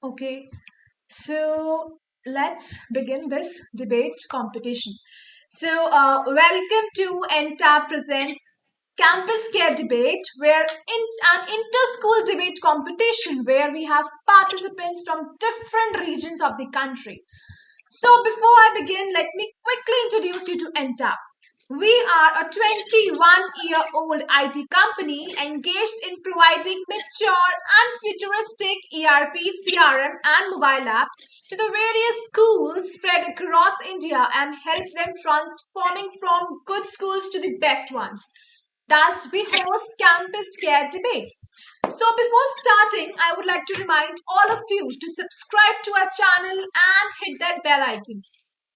Okay, so let's begin this debate competition. Welcome to Entab presents CampusCare Debate, where in an inter-school debate competition where we have participants from different regions of the country. So, before I begin, let me quickly introduce you to Entab. We are a 21-year-old IT company engaged in providing mature and futuristic ERP, CRM, and mobile apps to the various schools spread across India and help them transforming from good schools to the best ones. Thus, we host Campus Care Debate. So, before starting, I would like to remind all of you to subscribe to our channel and hit that bell icon.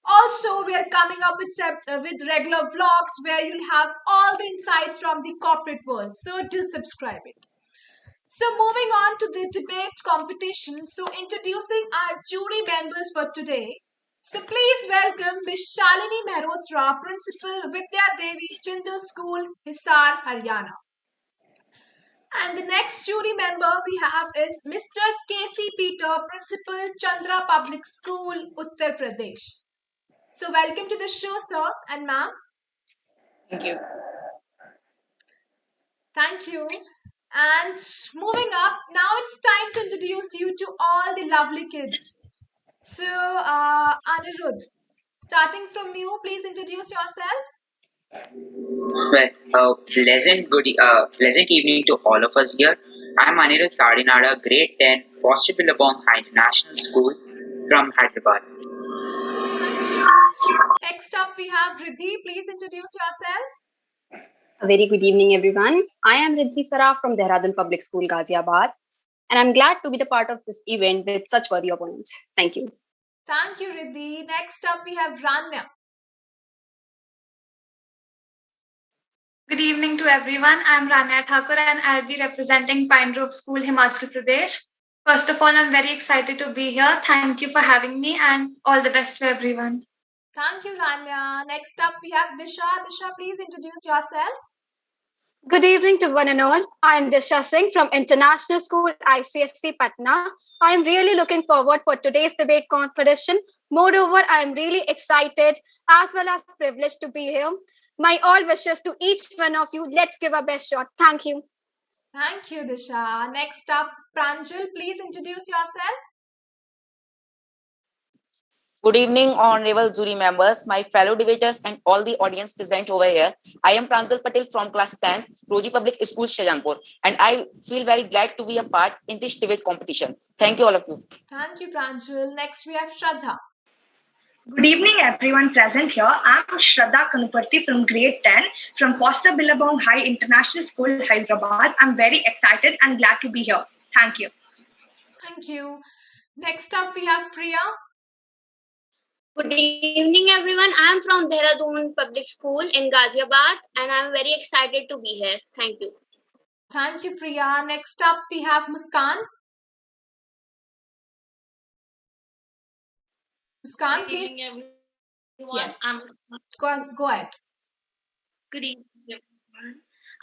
Also, we are coming up with regular vlogs where you'll have all the insights from the corporate world. So, do subscribe it. So, moving on to the debate competition. So, introducing our jury members for today. So, please welcome Ms. Shalini Mehrotra, Principal Vidya Devi, Jindal School, Hisar, Haryana. And the next jury member we have is Mr. K.C. Peter, Principal, Chandra Public School, Uttar Pradesh. So, welcome to the show, sir and ma'am. Thank you. Thank you. And moving up, now it's time to introduce you to all the lovely kids. So, Anirudh, starting from you, please introduce yourself. Well, pleasant evening to all of us here. I'm Anirudh Kadinada, Grade 10, Foster Billabong High International School from Hyderabad. Next up, we have Riddhi. Please introduce yourself. A very good evening, everyone. I am Riddhi Saraf from Dehradun Public School, Ghaziabad, and I'm glad to be the part of this event with such worthy opponents. Thank you. Thank you, Riddhi. Next up, we have Ranya. Good evening to everyone. I'm Ranya Thakur and I'll be representing Pinegrove School, Himachal Pradesh. First of all, I'm very excited to be here. Thank you for having me and all the best to everyone. Thank you, Ranya. Next up, we have Disha. Disha, please introduce yourself. Good evening to one and all. I am Disha Singh from International School ICSE Patna. I am really looking forward for today's debate competition. Moreover, I am really excited as well as privileged to be here. My all wishes to each one of you. Let's give our best shot. Thank you. Thank you, Disha. Next up, Pranjal, please introduce yourself. Good evening, honorable jury members, my fellow debaters, and all the audience present over here. I am Pranjal Patel from class 10, Roji Public School, Shajanpur, and I feel very glad to be a part in this debate competition. Thank you, all of you. Thank you, Pranjal. Next, we have Shraddha. Good evening, everyone present here. I'm Shraddha Kanuparti from grade 10 from Foster Billabong High International School, Hyderabad. I'm very excited and glad to be here. Thank you. Thank you. Next up, we have Priya. Good evening, everyone. I'm from Dehradun Public School in Ghaziabad, and I'm very excited to be here. Thank you. Thank you, Priya. Next up, we have Muskan. Muskan, please. Yes. Go ahead. Good evening, everyone.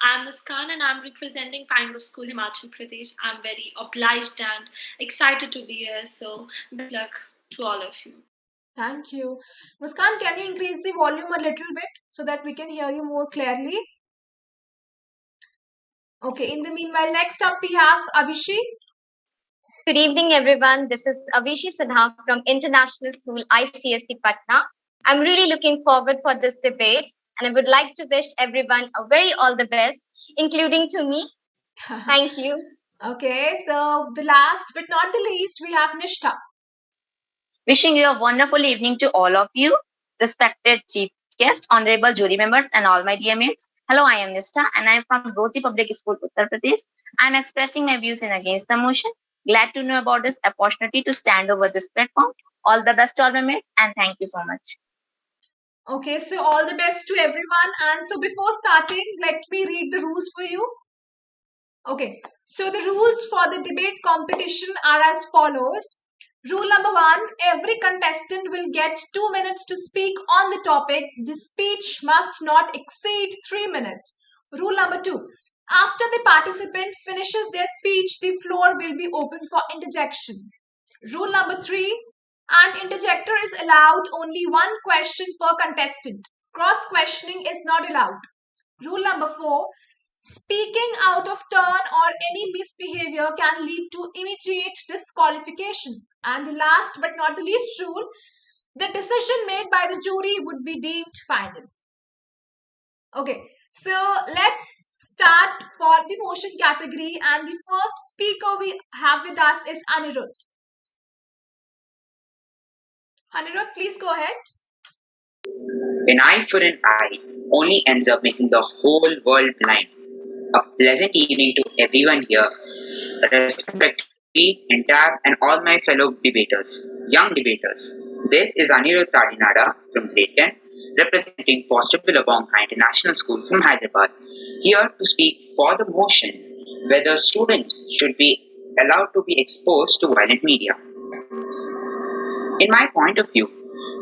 I'm Muskan and I'm representing Pinegrove School, Himachal Pradesh. I'm very obliged and excited to be here. So, good luck to all of you. Thank you. Muskan, can you increase the volume a little bit so that we can hear you more clearly? Okay, in the meanwhile, next up we have Avishi. Good evening, everyone. This is Avishi Sinha from International School ICSE Patna. I'm really looking forward for this debate and I would like to wish everyone a very all the best, including to me. Thank you. Okay, so the last but not the least, we have Nishtha. Wishing you a wonderful evening to all of you, respected chief guest, honorable jury members, and all my dear mates. Hello, I am Nishtha, and I am from Roji Public School, Uttar Pradesh. I am expressing my views in against the motion. Glad to know about this opportunity to stand over this platform. All the best to all my mates, and thank you so much. Okay, so all the best to everyone. And so before starting, let me read the rules for you. Okay, so the rules for the debate competition are as follows. Rule number 1, every contestant will get 2 minutes to speak on the topic. The speech must not exceed 3 minutes. Rule number 2, after the participant finishes their speech, the floor will be open for interjection. Rule number 3, an interjector is allowed only one question per contestant. Cross questioning is not allowed. Rule number 4, speaking out of turn or any misbehavior can lead to immediate disqualification. And the last but not the least rule, the decision made by the jury would be deemed final. Okay, so let's start for the motion category, and the first speaker we have with us is Anirudh. Anirudh, please go ahead. An eye for an eye only ends up making the whole world blind. A pleasant evening to everyone here, respectively, Entab, and all my fellow debaters, young debaters. This is Anirudh Kadinada from grade 10, representing Foster Billabong High International School from Hyderabad, here to speak for the motion whether students should be allowed to be exposed to violent media. In my point of view,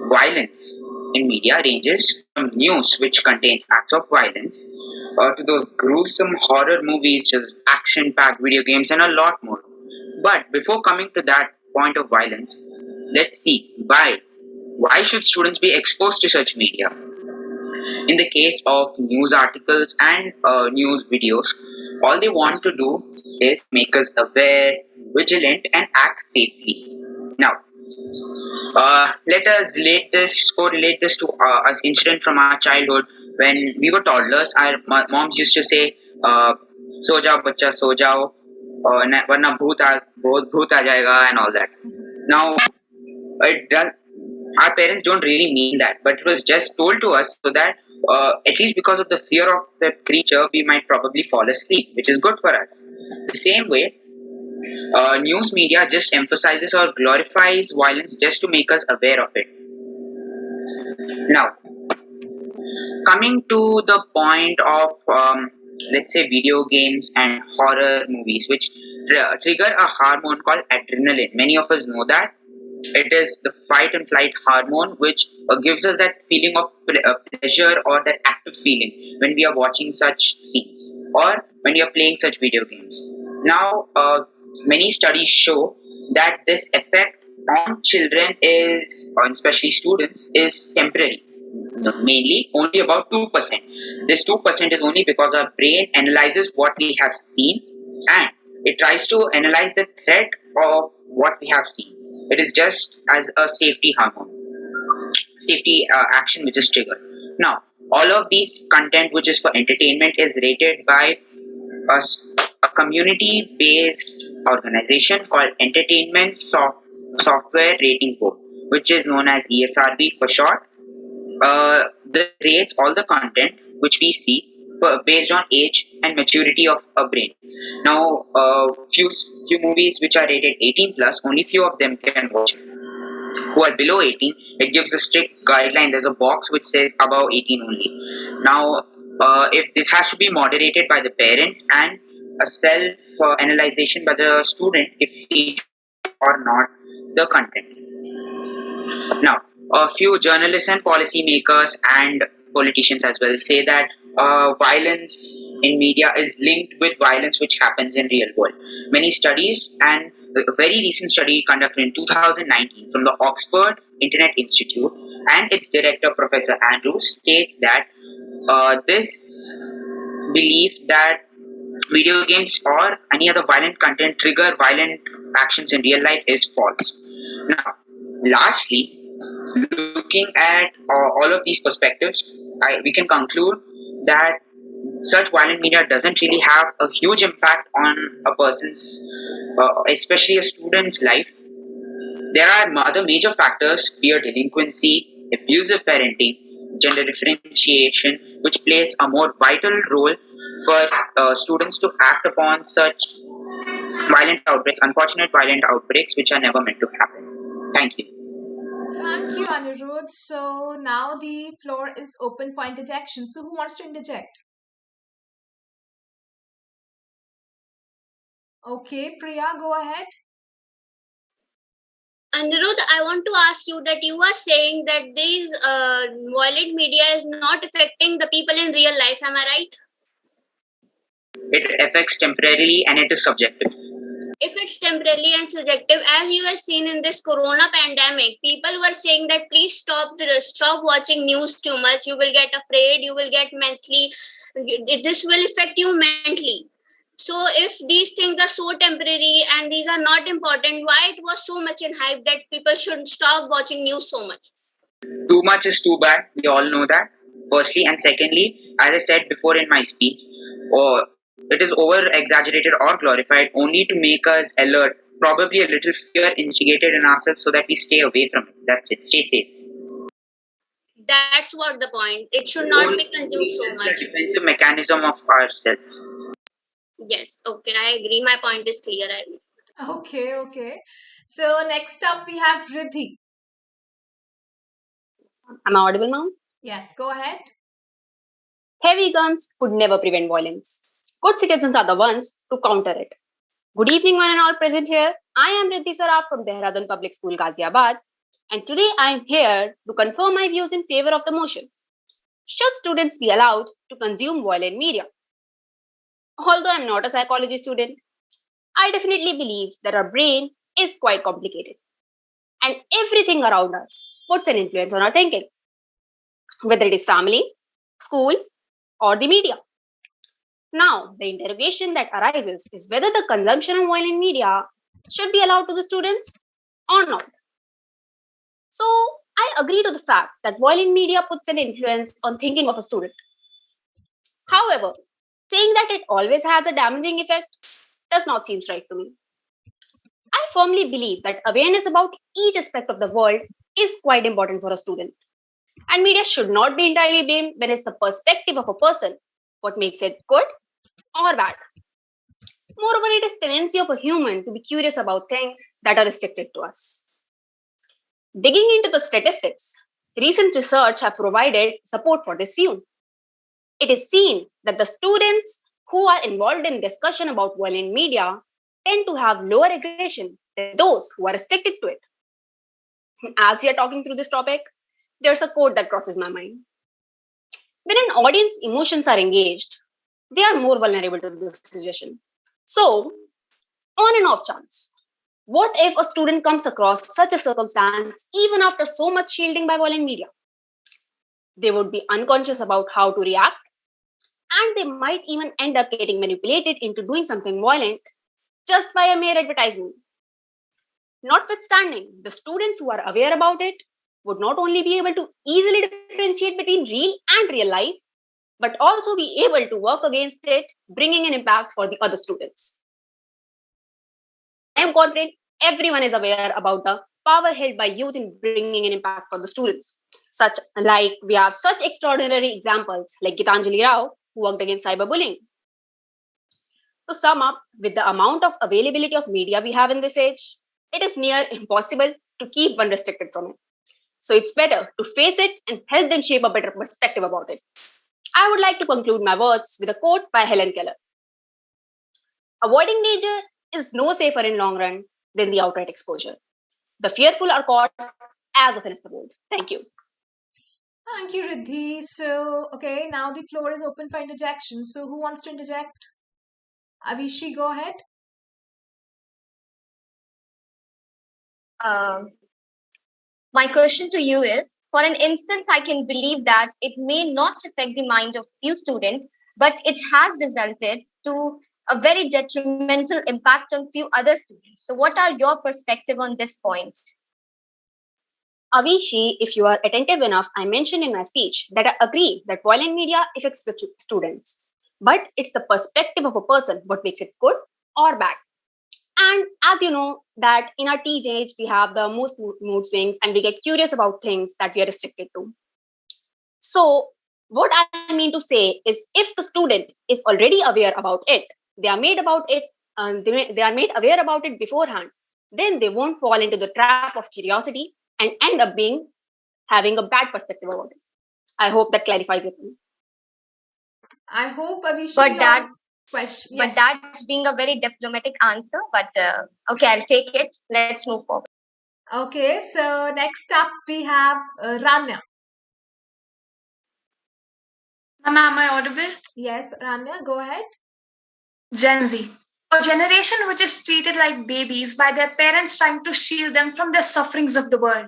violence in media ranges from news which contains acts of violence to those gruesome horror movies, just action-packed video games, and a lot more. But before coming to that point of violence, let's see why. Why should students be exposed to such media? In the case of news articles and news videos, all they want to do is make us aware, vigilant, and act safely. Now, let us correlate this to an incident from our childhood when we were toddlers. Our moms used to say, "So jao, bachcha, so jao, warna bhoot aa jayega," and all that. Now, it does. Our parents don't really mean that, but it was just told to us so that at least because of the fear of that creature, we might probably fall asleep, which is good for us. The same way, news media just emphasizes or glorifies violence just to make us aware of it. Now, coming to the point of let's say video games and horror movies, which trigger a hormone called adrenaline. Many of us know that. It is the fight and flight hormone which gives us that feeling of pleasure or that active feeling when we are watching such scenes or when we are playing such video games. Now, many studies show that this effect on children is, or especially students, is temporary. Mainly only about 2%. This 2% is only because our brain analyzes what we have seen and it tries to analyze the threat of what we have seen. It is just as a safety hormone, safety action which is triggered. Now, all of these content which is for entertainment is rated by a community-based organization called Entertainment Software Rating Board, which is known as ESRB for short. This rates all the content which we see based on age and maturity of a brain. Now, few movies which are rated 18 plus, only few of them can watch it. Who are below 18, it gives a strict guideline. There's a box which says above 18 only. Now, if this has to be moderated by the parents and a self-analyzation by the student if he or not the content. Now, a few journalists and policymakers and politicians as well say that violence in media is linked with violence which happens in real world. Many studies and a very recent study conducted in 2019 from the Oxford Internet Institute and its director Professor Andrews states that this belief that video games or any other violent content trigger violent actions in real life is false. Now, lastly, looking at all of these perspectives, we can conclude that such violent media doesn't really have a huge impact on a person's, especially a student's life. There are other major factors, peer delinquency, abusive parenting, gender differentiation, which plays a more vital role for students to act upon such violent outbreaks, unfortunate violent outbreaks, which are never meant to happen. Thank you. Thank you, Anirudh. So now the floor is open for interjection. So who wants to interject? Okay, Priya, go ahead. Anirudh, I want to ask you that you are saying that these violent media is not affecting the people in real life. Am I right? It affects temporarily and it is subjective. if it's temporary and subjective, as you have seen in this corona pandemic, people were saying that please stop watching news too much. You will get afraid. You will get mentally. This will affect you mentally. So if these things are so temporary and these are not important, why it was so much in hype that people should stop watching news so much? Too much is too bad. We all know that. Firstly, and secondly, as I said before in my speech, or it is over exaggerated or glorified only to make us alert, probably a little fear instigated in ourselves so that we stay away from it. That's it. Stay safe. That's what the point. It should not be consumed so The much. defensive mechanism of ourselves. Yes, okay, I agree. My point is clear. I agree. Okay. So next up we have Riddhi. Am I audible now? Yes, go ahead. Heavy guns could never prevent violence. Good citizens are the ones to counter it. Good evening, one and all present here. I am Riddhi Saraf from Dehradun Public School, Ghaziabad, and today I am here to confirm my views in favor of the motion. Should students be allowed to consume violent media? Although I am not a psychology student, I definitely believe that our brain is quite complicated, and everything around us puts an influence on our thinking, whether it is family, school, or the media. Now, the interrogation that arises is whether the consumption of violent media should be allowed to the students or not. So, I agree to the fact that violent media puts an influence on thinking of a student. However, saying that it always has a damaging effect does not seem right to me. I firmly believe that awareness about each aspect of the world is quite important for a student. And media should not be entirely blamed when it's the perspective of a person what makes it good or bad. Moreover, it is tendency of a human to be curious about things that are restricted to us. Digging into the statistics, recent research have provided support for this view. It is seen that the students who are involved in discussion about violent media tend to have lower aggression than those who are restricted to it. As we are talking through this topic, there's a quote that crosses my mind. When an audience emotions are engaged, they are more vulnerable to this suggestion. So, on and off chance, what if a student comes across such a circumstance even after so much shielding by violent media? They would be unconscious about how to react, and they might even end up getting manipulated into doing something violent just by a mere advertisement. Notwithstanding, the students who are aware about it would not only be able to easily differentiate between real and real life, but also be able to work against it, bringing an impact for the other students. I am confident everyone is aware about the power held by youth in bringing an impact for the students. We have such extraordinary examples like Gitanjali Rao, who worked against cyberbullying. To sum up, with the amount of availability of media we have in this age, it is near impossible to keep one restricted from it. So it's better to face it and help them shape a better perspective about it. I would like to conclude my words with a quote by Helen Keller. Avoiding danger is no safer in long run than the outright exposure. The fearful are caught as often as the bold. Thank you. Thank you, Riddhi. So, okay, now the floor is open for interjection. So, who wants to interject? Avishi, go ahead. My question to you is, for an instance, I can believe that it may not affect the mind of few students, but it has resulted to a very detrimental impact on few other students. So what are your perspective on this point? Avishi, if you are attentive enough, I mentioned in my speech that I agree that violent media affects the students. But it's the perspective of a person what makes it good or bad. And as you know, that in our teenage, we have the most mood swings and we get curious about things that we are restricted to. So, what I mean to say is if the student is already aware about it, they are made about it, they are made aware about it beforehand, then they won't fall into the trap of curiosity and end up having a bad perspective about it. I hope that clarifies it. I hope Avishi, But that question. But that's being a very diplomatic answer. But okay, I'll take it. Let's move forward. Okay, so next up we have Ranya. Ma'am, am I audible? Yes, Ranya, go ahead. Gen Z. A generation which is treated like babies by their parents trying to shield them from the sufferings of the world,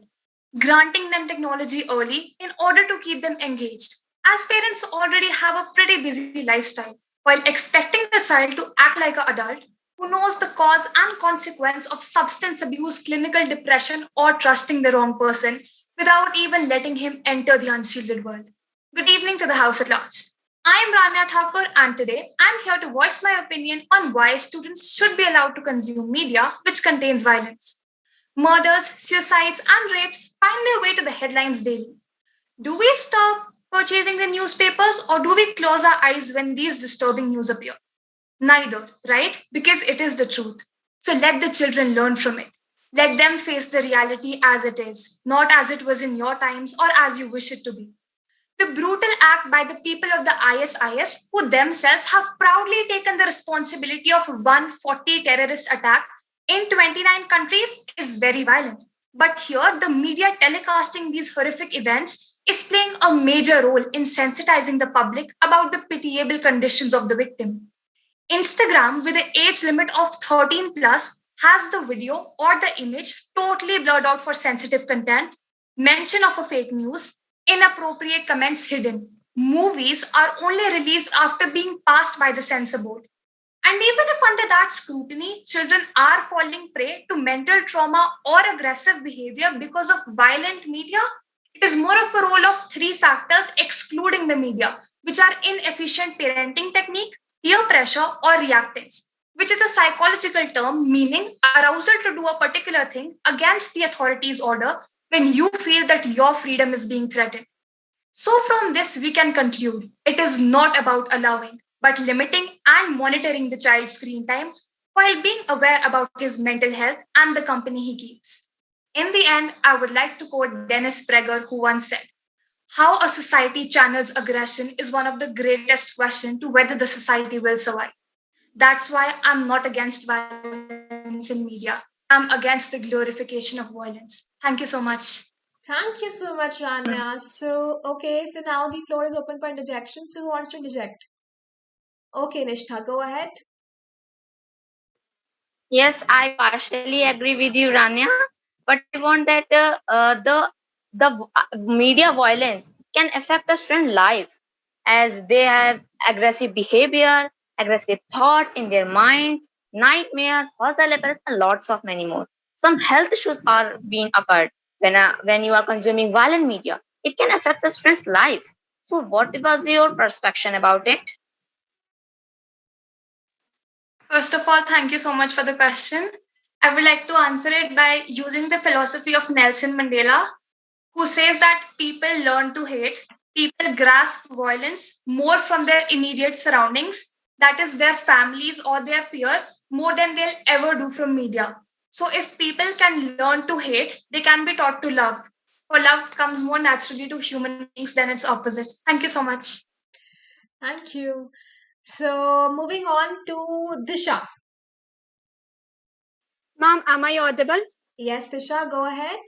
granting them technology early in order to keep them engaged, as parents already have a pretty busy lifestyle, while expecting the child to act like an adult who knows the cause and consequence of substance abuse, clinical depression, or trusting the wrong person without even letting him enter the unshielded world. Good evening to the house at large. I am Ranya Thakur, and today I am here to voice my opinion on why students should be allowed to consume media which contains violence. Murders, suicides, and rapes find their way to the headlines daily. Do we stop purchasing the newspapers or do we close our eyes when these disturbing news appear? Neither, right? Because it is the truth. So let the children learn from it. Let them face the reality as it is, not as it was in your times or as you wish it to be. The brutal act by the people of the ISIS, who themselves have proudly taken the responsibility of 140 terrorist attack in 29 countries, is very violent. But here, the media telecasting these horrific events is playing a major role in sensitizing the public about the pitiable conditions of the victim. Instagram, with an age limit of 13 plus, has the video or the image totally blurred out for sensitive content, mention of a fake news, inappropriate comments hidden. Movies are only released after being passed by the censor board. And even if under that scrutiny, children are falling prey to mental trauma or aggressive behavior because of violent media, it is more of a role of three factors excluding the media, which are inefficient parenting technique, peer pressure, or reactance, which is a psychological term meaning arousal to do a particular thing against the authority's order when you feel that your freedom is being threatened. So, from this, we can conclude it is not about allowing, but limiting and monitoring the child's screen time while being aware about his mental health and the company he keeps. In the end, I would like to quote Dennis Prager, who once said, how a society channels aggression is one of the greatest questions to whether the society will survive. That's why I'm not against violence in media. I'm against the glorification of violence. Thank you so much. Thank you so much, Ranya. So, okay, so now the floor is open for interjection. So, who wants to interject? Okay, Nishtha, go ahead. Yes, I partially agree with you, Rania, but I want that the media violence can affect a student life as they have aggressive behavior, aggressive thoughts in their minds, nightmare, hostile appearance, and lots of many more. Some health issues are being occurred when you are consuming violent media. It can affect a student's life. So, what was your perspective about it? First of all, thank you so much for the question. I would like to answer it by using the philosophy of Nelson Mandela, who says that people learn to hate, people grasp violence more from their immediate surroundings, that is, their families or their peer, more than they'll ever do from media. So, if people can learn to hate, they can be taught to love. For love comes more naturally to human beings than its opposite. Thank you so much. Thank you. So, moving on to Disha. Ma'am, am I audible? Yes, Disha, go ahead.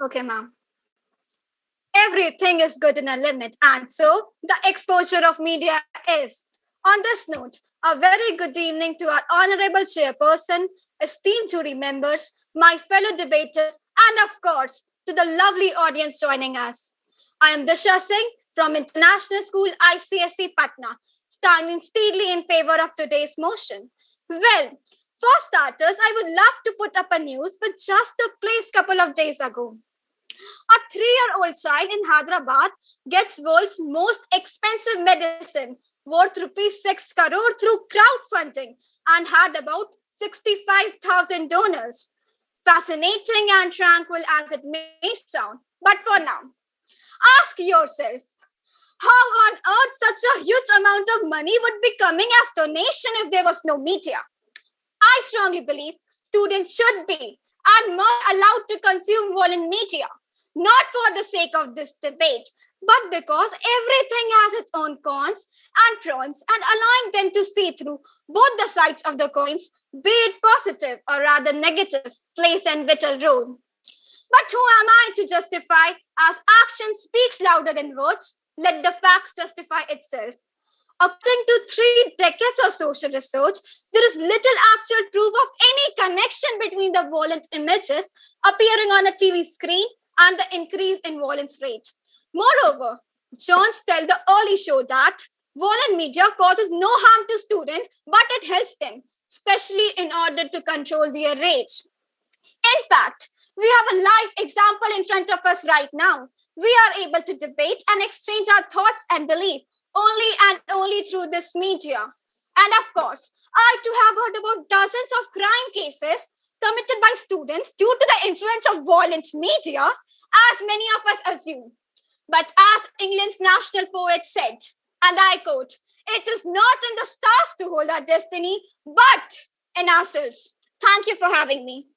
Okay, ma'am. Everything is good in a limit, and so the exposure of media is. On this note, a very good evening to our honorable chairperson, esteemed jury members, my fellow debaters, and of course, to the lovely audience joining us. I am Disha Singh from International School ICSE Patna, standing steadily in favor of today's motion. Well, for starters, I would love to put up a news which just took place a couple of days ago. A 3-year-old child in Hyderabad gets world's most expensive medicine worth rupees 6 crore through crowdfunding and had about 65,000 donors. Fascinating and tranquil as it may sound, but for now, ask yourself, how on earth such a huge amount of money would be coming as donation if there was no media? I strongly believe students should be and must allowed to consume violent media, not for the sake of this debate, but because everything has its own cons and pros, and allowing them to see through both the sides of the coins, be it positive or rather negative, plays a vital role. But who am I to justify? As action speaks louder than words, let the facts justify itself. According to 3 decades of social research, there is little actual proof of any connection between the violent images appearing on a TV screen and the increase in violence rate. Moreover, Johns tell the early show that violent media causes no harm to students, but it helps them, especially in order to control their rage. In fact, we have a live example in front of us right now. We are able to debate and exchange our thoughts and beliefs only and only through this media. And of course, I too have heard about dozens of crime cases committed by students due to the influence of violent media, as many of us assume. But as England's national poet said, and I quote, "It is not in the stars to hold our destiny, but in ourselves." Thank you for having me.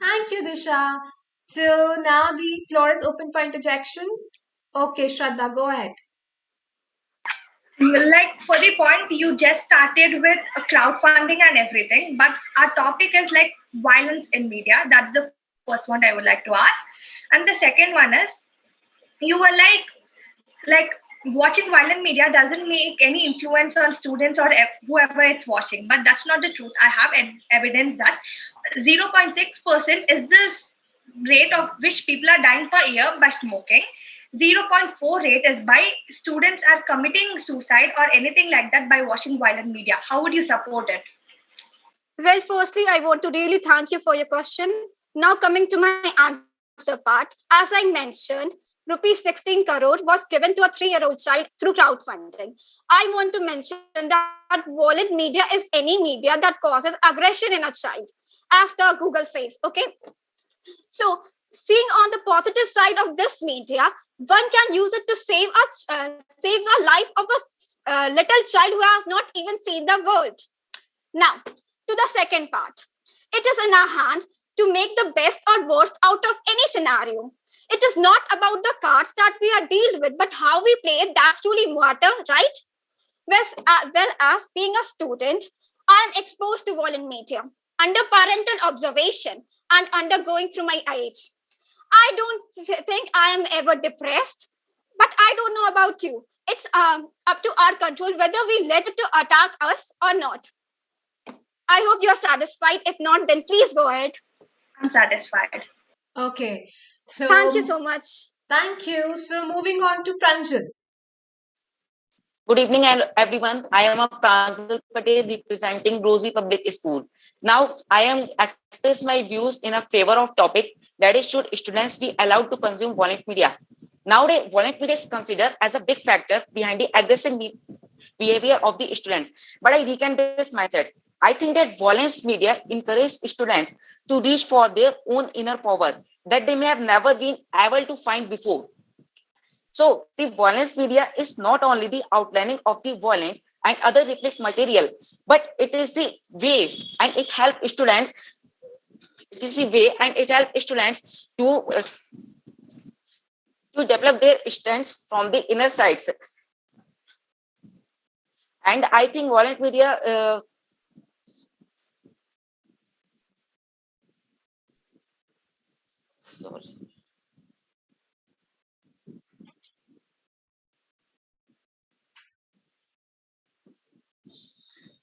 Thank you, Disha. So now the floor is open for interjection. Okay, Shraddha, go ahead. Like for the point, you just started with crowdfunding and everything, but our topic is like violence in media. That's the first one I would like to ask. And the second one is, you were like watching violent media doesn't make any influence on students or whoever it's watching, but that's not the truth. I have evidence that 0.6% is this rate of which people are dying per year by smoking. 0.4 rate is by students are committing suicide or anything like that by watching violent media. How would you support it? Well, firstly, I want to really thank you for your question. Now, coming to my answer part, as I mentioned, rupees 16 crore was given to a 3-year-old child through crowdfunding. I want to mention that violent media is any media that causes aggression in a child, as the Google says. Okay, so seeing on the positive side of this media, one can use it to save the life of a little child who has not even seen the world. Now, to the second part, it is in our hand to make the best or worst out of any scenario. It is not about the cards that we are dealt with, but how we play it. That's truly matter, right? Well as being a student, I am exposed to violent media under parental observation and undergoing through my age. I don't think I am ever depressed, but I don't know about you. It's up to our control whether we let it to attack us or not. I hope you're satisfied. If not, then please go ahead. I'm satisfied. Okay. So Thank you so much. Thank you. So moving on to Pranjal. Good evening, everyone. I am a Pranjal Patel representing Rosie Public School. Now, I am express my views in a favor of topic that is, should students be allowed to consume violent media? Nowadays, violent media is considered as a big factor behind the aggressive behavior of the students. But I recant this mindset. I think that violence media encourages students to reach for their own inner power that they may have never been able to find before. So the violence media is not only the outlining of the violent and other reflect material, but it is the way and it helps students. It is the way and it helps students to develop their stance from the inner sides. And I think violent media. Sorry.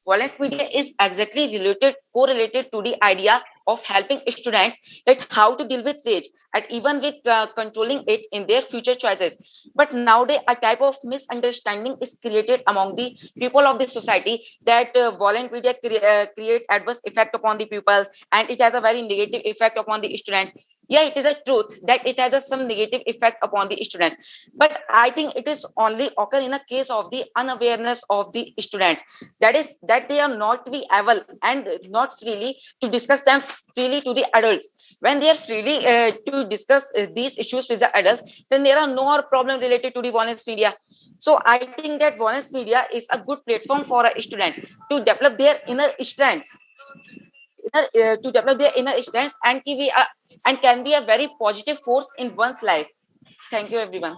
Violent media is exactly correlated to the idea of helping students that how to deal with rage and even with controlling it in their future choices. But nowadays, a type of misunderstanding is created among the people of the society that violent media create adverse effect upon the pupils and it has a very negative effect upon the students. Yeah, it is a truth that it has some negative effect upon the students, but I think it is only occur in a case of the unawareness of the students, that is that they are not be able and not freely to discuss them freely to the adults. When they are freely to discuss these issues with the adults, then there are no more problem related to the violence media. So I think that violence media is a good platform for students to develop their inner strengths, to develop their inner strengths and can be a very positive force in one's life. Thank you, everyone.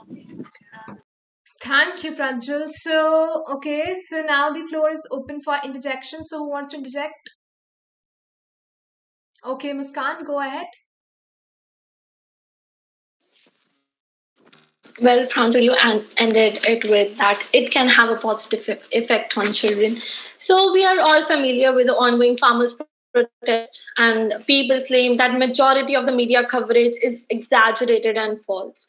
Thank you, Pranjal. So, okay, so now the floor is open for interjection. So, who wants to interject? Okay, Muskan, go ahead. Well, Pranjal, you ended it with that it can have a positive effect on children. So we are all familiar with the ongoing farmers' protest, and people claim that majority of the media coverage is exaggerated and false.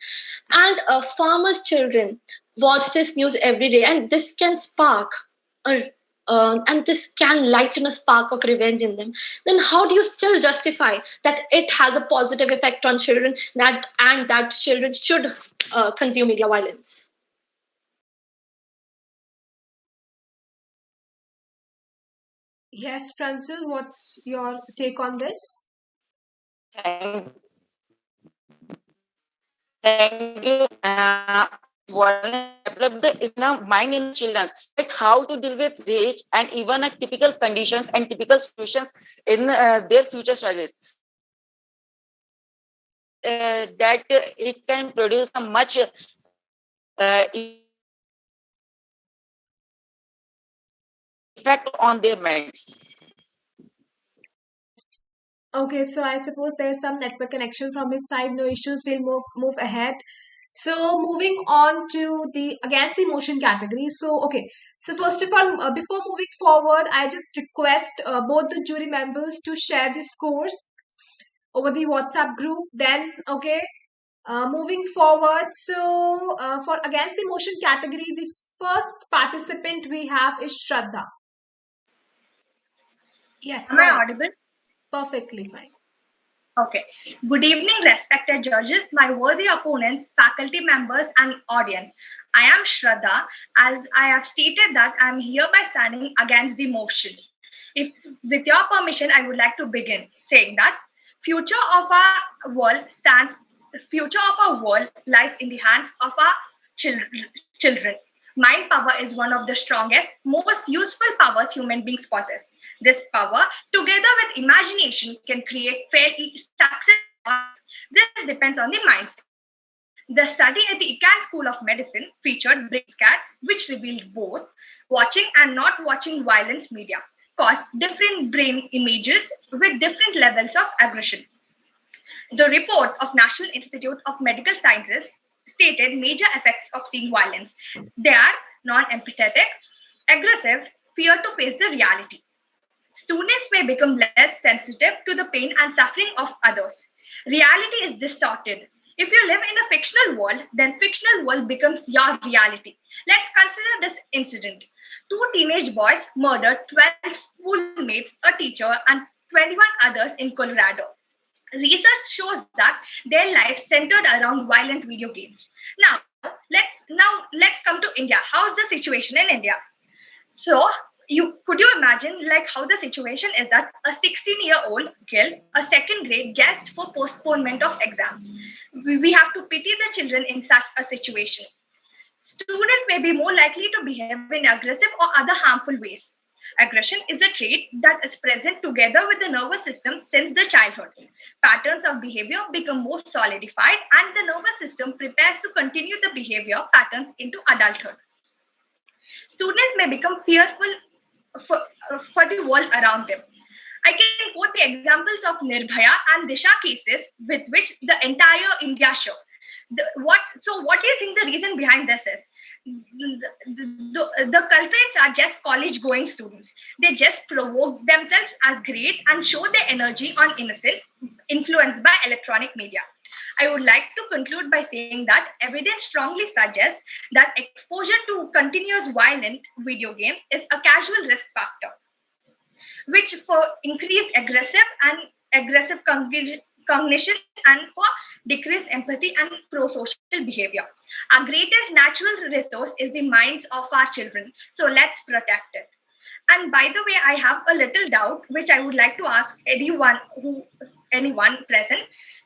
And farmers' children watch this news every day, and this can spark a and this can lighten a spark of revenge in them. Then how do you still justify that it has a positive effect on children, that children should consume media violence? Yes, Pranjal, what's your take on this? Thank, thank you. Violence develop the is now mind in children, like how to deal with rage and even a typical conditions and typical situations in their future choices. That it can produce a much effect on their minds. Okay, so I suppose there's some network connection from his side. No issues. We'll move ahead. So moving on to the against the motion category. So okay. So first of all, before moving forward, I just request both the jury members to share the scores over the WhatsApp group. Then okay. Moving forward, so for against the motion category, the first participant we have is Shraddha. Yes, Am go I ahead. audible? Perfectly fine. Okay. Good evening, respected judges, my worthy opponents, faculty members, and audience. I am Shraddha. As I have stated that I am hereby standing against the motion. If, with your permission, I would like to begin saying that future of our world stands. Future of our world lies in the hands of our children. Mind power is one of the strongest, most useful powers human beings possess. This power, together with imagination, can create fairly success. This depends on the mindset. The study at the Icahn School of Medicine featured brain scans, which revealed both watching and not watching violence media caused different brain images with different levels of aggression. The report of National Institute of Medical Sciences stated major effects of seeing violence. They are non-empathetic, aggressive, fear to face the reality. Students may become less sensitive to the pain and suffering of others. Reality is distorted. If you live in a fictional world, then fictional world becomes your reality. Let's consider this incident. Two teenage boys murdered 12 schoolmates, a teacher, and 21 others in Colorado. Research shows that their lives centered around violent video games. Now let's come to India. How's the situation in India? So you could you imagine like how the situation is that a 16-year-old killed a second grade just for postponement of exams. We have to pity the children in such a situation. Students may be more likely to behave in aggressive or other harmful ways. Aggression is a trait that is present together with the nervous system since the childhood. Patterns of behavior become more solidified, and the nervous system prepares to continue the behavior patterns into adulthood. Students may become fearful for the world around them. I can quote the examples of Nirbhaya and Disha cases with which the entire India show. What do you think the reason behind this is? The culprits are just college going students. They just provoke themselves as great and show their energy on innocence influenced by electronic media. I would like to conclude by saying that evidence strongly suggests that exposure to continuous violent video games is a casual risk factor, which for increased aggressive cognition and for decreased empathy and pro-social behavior. Our greatest natural resource is the minds of our children, so let's protect it. And by the way, I have a little doubt which I would like to ask anyone present.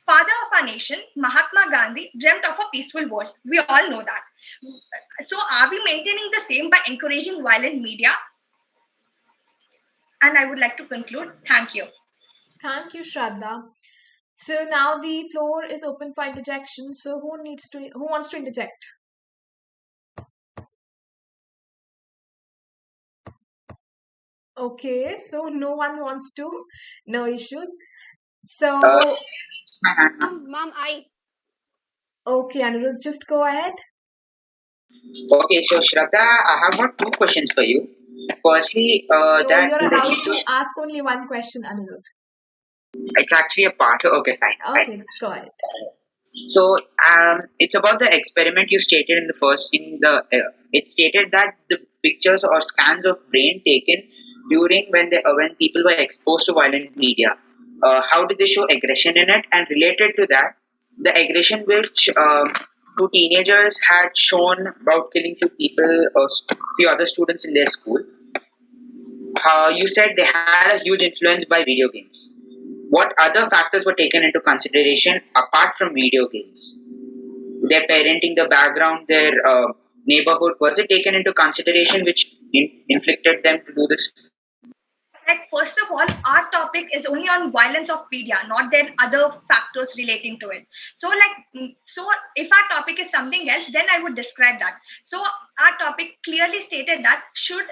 Father of our nation, Mahatma Gandhi, dreamt of a peaceful world. We all know that. So are we maintaining the same by encouraging violent media? And I would like to conclude. Thank you. Thank you, Shraddha. So now the floor is open for interjection. So who wants to interject? Okay, so no one wants to. No issues. So My hand. Mom, I Okay, Anirudh, just go ahead. Okay, so Shraddha, I have got two questions for you. Firstly, No, that you're in the allowed recent, to ask only one question, Anirudh. it's actually a part. Okay, fine, fine. Okay, go ahead. So, it's about the experiment you stated in the first in the. It stated that the pictures or scans of brain taken during when people were exposed to violent media, how did they show aggression in it? And related to that, the aggression which two teenagers had shown about killing few people or few other students in their school. You said they had a huge influence by video games. What other factors were taken into consideration apart from video games? Their parenting, the background, their neighborhood, was it taken into consideration which inflicted them to do this? Like, first of all, our topic is only on violence of media, not their other factors relating to it. So, so if our topic is something else, then I would describe that. So, our topic clearly stated that should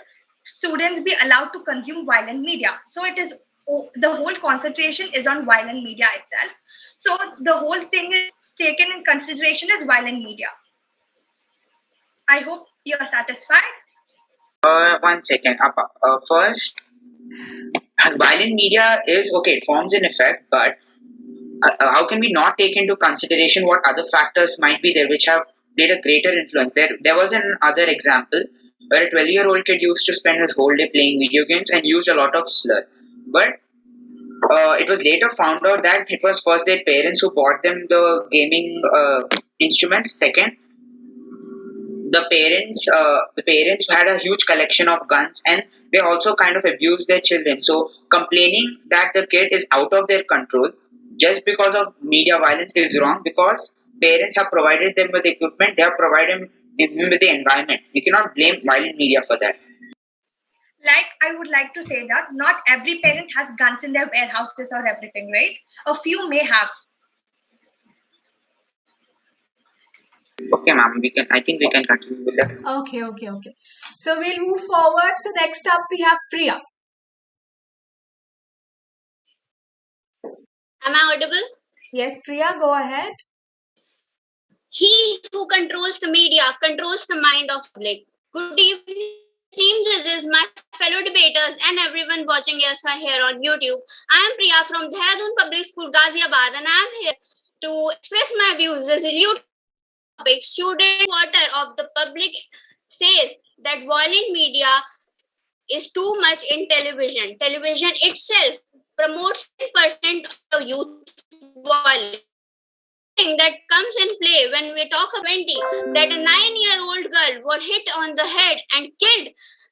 students be allowed to consume violent media. So, it is the whole concentration is on violent media itself. So, the whole thing is taken in consideration as violent media. I hope you are satisfied. 1 second. First, violent media is okay, it forms an effect, but how can we not take into consideration what other factors might be there which have played a greater influence? There was another example where a 12-year-old kid used to spend his whole day playing video games and used a lot of slur. But it was later found out that it was first their parents who bought them the gaming instruments. Second, the parents had a huge collection of guns and they also kind of abused their children. So complaining that the kid is out of their control just because of media violence is wrong, because parents have provided them with equipment, they have provided him with the environment. We cannot blame violent media for that. Like, I would like to say that not every parent has guns in their warehouses or everything, right? A few may have. Okay, ma'am, I think we can continue with that. Okay. So we'll move forward. So next up we have Priya. Am I audible? Yes, Priya, go ahead. He who controls the media controls the mind of public. Good evening, esteemed judges, my fellow debaters, and everyone watching us here on YouTube. I am Priya from Dehradun Public School, Ghaziabad, and I am here to express my views resolute topic. Student quarter of the public says that violent media is too much in television. Television itself promotes 10% of youth violence. That comes in play when we talk about 20, that a 9-year-old girl was hit on the head and killed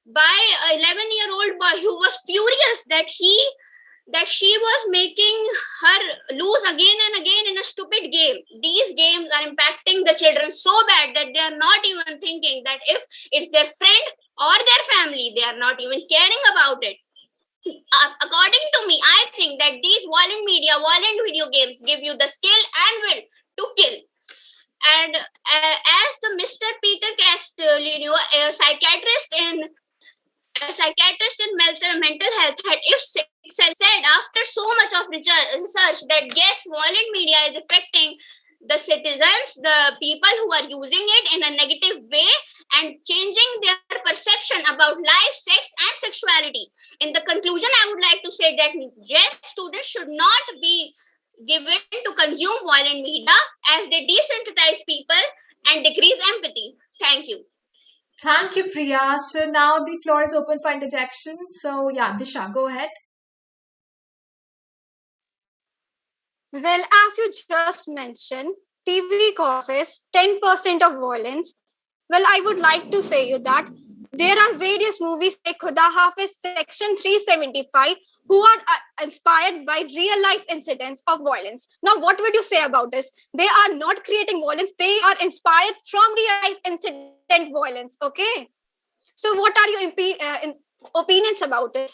by a 11-year-old boy who was furious that she was making her lose again and again in a stupid game. These games are impacting the children so bad that they are not even thinking that if it's their friend or their family, they are not even caring about it. According to me, I think that these violent media, violent video games give you the skill and will to kill. And as the Mr. Peter Castellino, a psychiatrist in mental health, had said after so much of research that yes, violent media is affecting the citizens, the people who are using it in a negative way and changing their perception about life, sex, and sexuality. In the conclusion, I would like to say that yes, students should not be given to consume violent media as they desensitize people and decrease empathy. Thank you. Thank you, Priya. So now the floor is open for interjection. So yeah, Disha, go ahead. Well, as you just mentioned, TV causes 10% of violence. Well, I would like to say you that there are various movies like Khuda Hafiz Section 375 who are inspired by real life incidents of violence. Now, what would you say about this? They are not creating violence, they are inspired from real life incident violence. Okay. So, what are your opinions about it?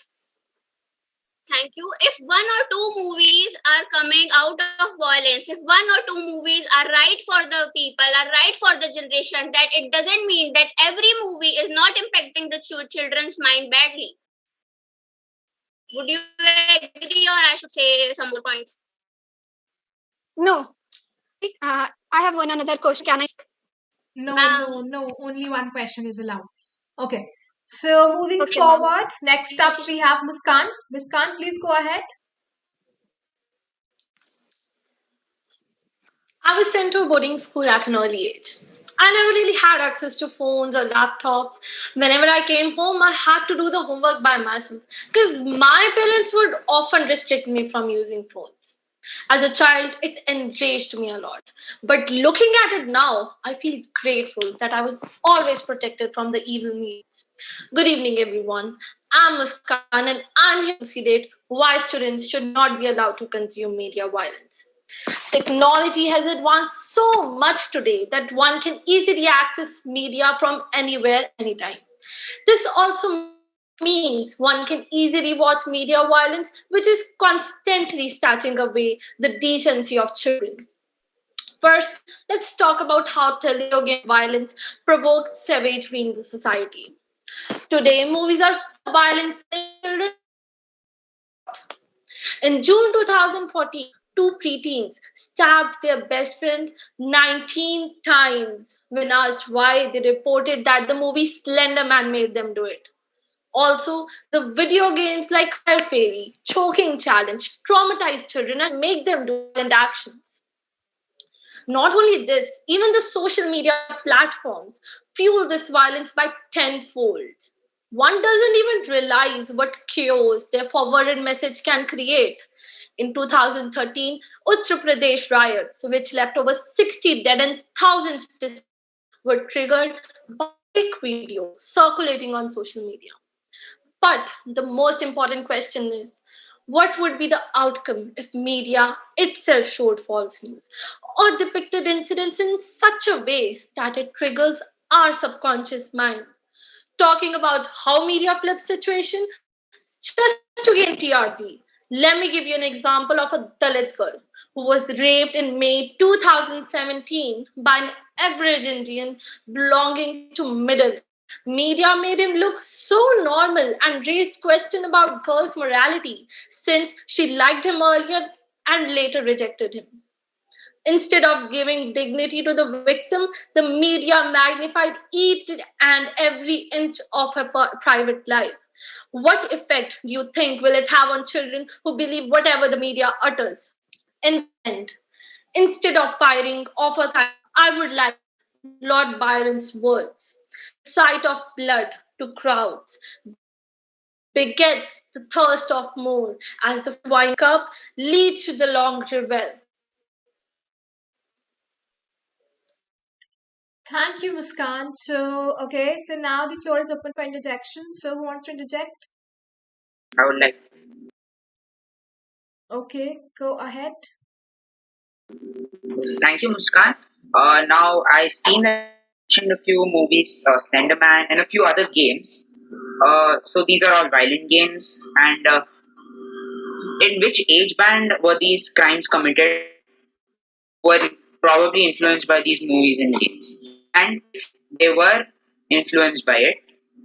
Thank you. If one or two movies are coming out of violence, if one or two movies are right for the people, are right for the generation, that it doesn't mean that every movie is not impacting the children's mind badly. Would you agree, or I should say some more points? No. I have one another question. Can I ask? No. Only one question is allowed. Okay. So moving Okay, ma'am. forward, next up we have Muskan. Muskan, please go ahead. I was sent to a boarding school at an early age. I never really had access to phones or laptops. Whenever I came home, I had to do the homework by myself because my parents would often restrict me from using phones. As a child, it enraged me a lot. But looking at it now, I feel grateful that I was always protected from the evil means. Good evening, everyone. I'm Muskan and I'm here to elucidate why students should not be allowed to consume media violence. Technology has advanced so much today that one can easily access media from anywhere, anytime. This also means one can easily watch media violence, which is constantly snatching away the decency of children. First, let's talk about how video game violence provokes savagery in the society. Today, movies are full of violence and children. In June 2014, two preteens stabbed their best friend 19 times. When asked why, they reported that the movie Slender Man made them do it. Also, the video games like Fire Fairy, Choking Challenge traumatize children and make them do violent actions. Not only this, even the social media platforms fuel this violence by tenfold. One doesn't even realize what chaos their forwarded message can create. In 2013, Uttar Pradesh riots, which left over 60 dead and thousands displaced, were triggered by a fake video circulating on social media. But the most important question is what would be the outcome if media itself showed false news or depicted incidents in such a way that it triggers our subconscious mind? Talking about how media flips situation just to gain TRP. Let me give you an example of a Dalit girl who was raped in May 2017 by an average Indian belonging to middle. Media made him look so normal and raised question about girls' morality since she liked him earlier and later rejected him. Instead of giving dignity to the victim, the media magnified each and every inch of her private life. What effect do you think will it have on children who believe whatever the media utters? In the end, instead of firing off a thigh, I would like Lord Byron's words. The sight of blood to crowds begets the thirst of more, as the wine cup leads to the long revel. Thank you, Muskan. So now the floor is open for interjection. So who wants to interject? I would like. Okay, go ahead. Thank you, Muskan. Now I seen that you mentioned a few movies, Slender Man, and a few other games. So these are all violent games, and in which age band were these crimes committed? Were probably influenced by these movies and games, and if they were influenced by it,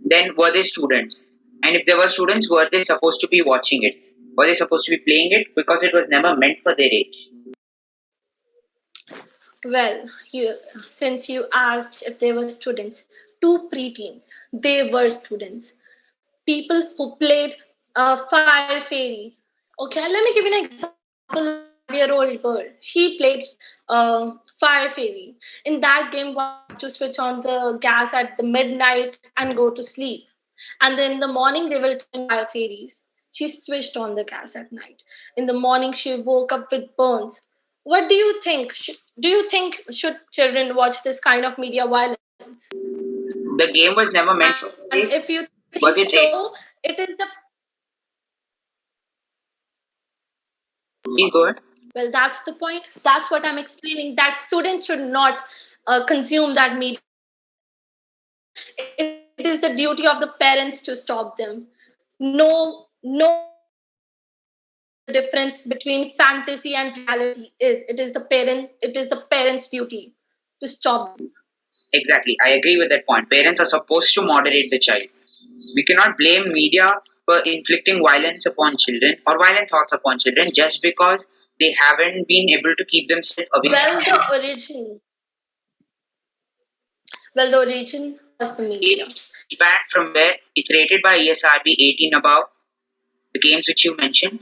then were they students? And if they were students, were they supposed to be watching it? Were they supposed to be playing it because it was never meant for their age? Well, since you asked if they were students, two preteens, they were students. People who played Fire Fairy. Okay, let me give you an example. A 5-year-old girl, she played Fire Fairy. In that game, one has to switch on the gas at the midnight and go to sleep. And then in the morning, they will turn Fire Fairies. She switched on the gas at night. In the morning, she woke up with burns. What do you think? Do you think should children watch this kind of media violence? The game was never meant for And age. if you Was think it age? so, it is the Please go ahead. well. That's the point. That's what I'm explaining. That students should not consume that media. It is the duty of the parents to stop them. No the difference between fantasy and reality is. It is the parent. It is the parents' duty to stop them. Exactly, I agree with that point. Parents are supposed to moderate the child. We cannot blame media for inflicting violence upon children or violent thoughts upon children just because they haven't been able to keep themselves away. Well, the origin was the media. Age band from where it's rated by ESRB 18 above. The games which you mentioned,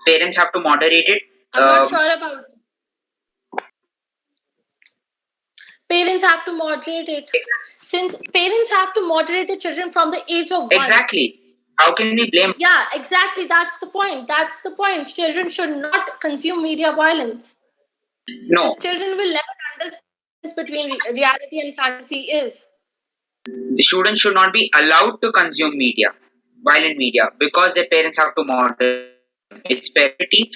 parents have to moderate it. I'm not sure about it. Parents have to moderate it. Since parents have to moderate the children from the age of 1. Exactly. How can we blame? Yeah, exactly. That's the point. That's the point. Children should not consume media violence. No. Because children will never understand the difference between reality and fantasy is. The students should not be allowed to consume media, violent media, because their parents have to moderate. It's parity,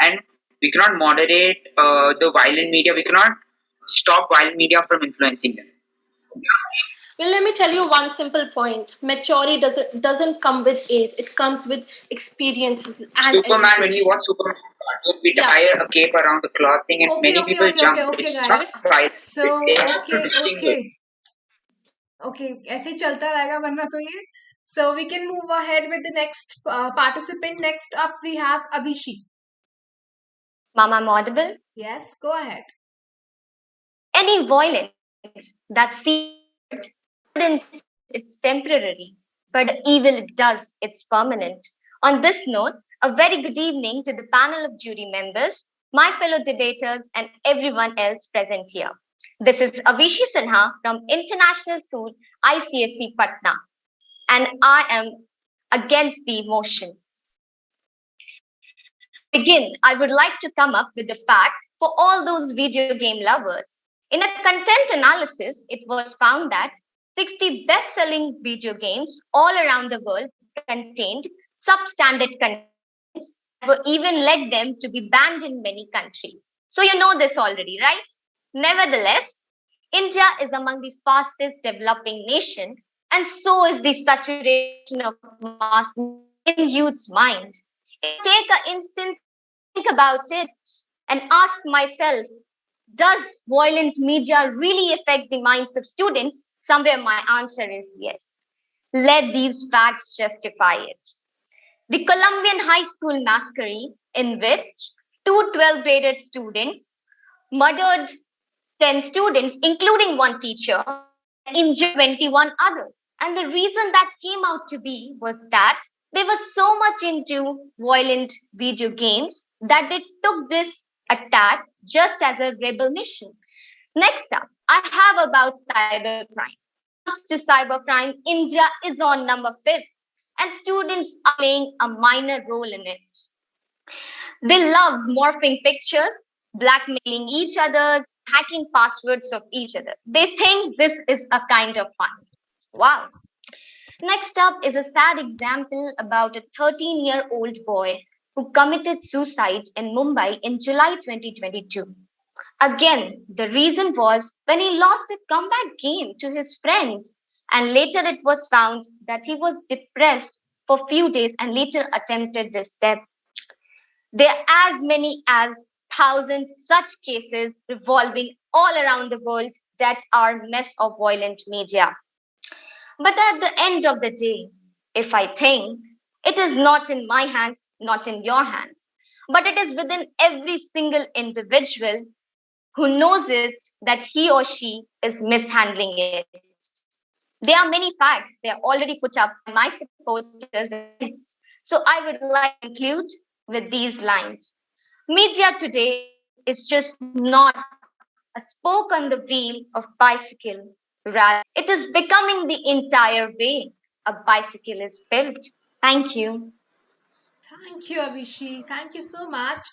and we cannot moderate the violent media. We cannot stop violent media from influencing them. Well, let me tell you one simple point. Maturity doesn't come with age. It comes with experiences and Superman, education. when you watch Superman cartoon, we tie a cape around the clothing and many people jump. Okay, It's guys. not right. So, They have to distinguish. Okay, ऐसे ही चलता रहेगा वरना तो ये. So we can move ahead with the next participant. Next up, we have Avishi. Mom, I'm audible? Yes, go ahead. Any violence that seems it's temporary, but the evil it does, it's permanent. On this note, a very good evening to the panel of jury members, my fellow debaters, and everyone else present here. This is Avishi Sinha from International School ICSE Patna, and I am against the motion. To begin, I would like to come up with the fact for all those video game lovers. In a content analysis, it was found that 60 best-selling video games all around the world contained substandard contents that were even led them to be banned in many countries. So you know this already, right? Nevertheless, India is among the fastest developing nation, and so is the saturation of mass in youth's mind. If I take an instance, think about it, and ask myself, does violent media really affect the minds of students? Somewhere my answer is yes. Let these facts justify it. The Colombian high school massacre, in which two 12th graded students murdered 10 students, including one teacher, and injured 21 others. And the reason that came out to be was that they were so much into violent video games that they took this attack just as a rebel mission. Next up, I have about cybercrime. When it comes to cybercrime, India is on number 5, and students are playing a minor role in it. They love morphing pictures, blackmailing each other, hacking passwords of each other. They think this is a kind of fun. Wow. Next up is a sad example about a 13-year-old boy who committed suicide in Mumbai in July 2022. Again, the reason was when he lost a combat game to his friend, and later it was found that he was depressed for a few days and later attempted this death. There are as many as 1,000 such cases revolving all around the world that are mess of violent media. But at the end of the day, if I think, it is not in my hands, not in your hands, but it is within every single individual who knows it that he or she is mishandling it. There are many facts they are already put up by my supporters against. So I would like to conclude with these lines. Media today is just not a spoke on the wheel of bicycle. Rather, it is becoming the entire way a bicycle is built. Thank you. Thank you, Avishi. Thank you so much.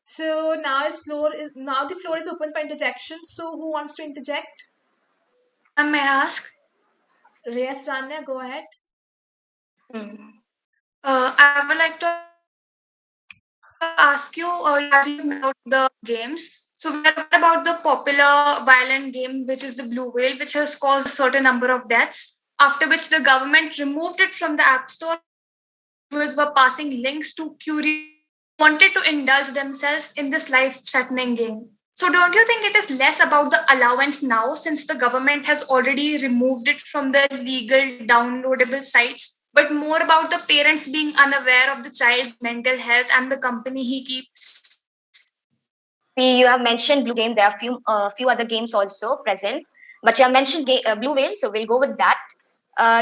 So now the floor is open for interjection. So who wants to interject? May I ask? Yes, Ranya, go ahead. I would like to ask you about the games. So what about the popular violent game, which is the Blue Whale, which has caused a certain number of deaths, after which the government removed it from the App Store. Individuals were passing links to curious wanted to indulge themselves in this life-threatening game. So don't you think it is less about the allowance now, since the government has already removed it from the legal downloadable sites, but more about the parents being unaware of the child's mental health and the company he keeps. See, you have mentioned Blue Game. There are few other games also present, but you have mentioned Blue Whale, so we'll go with that.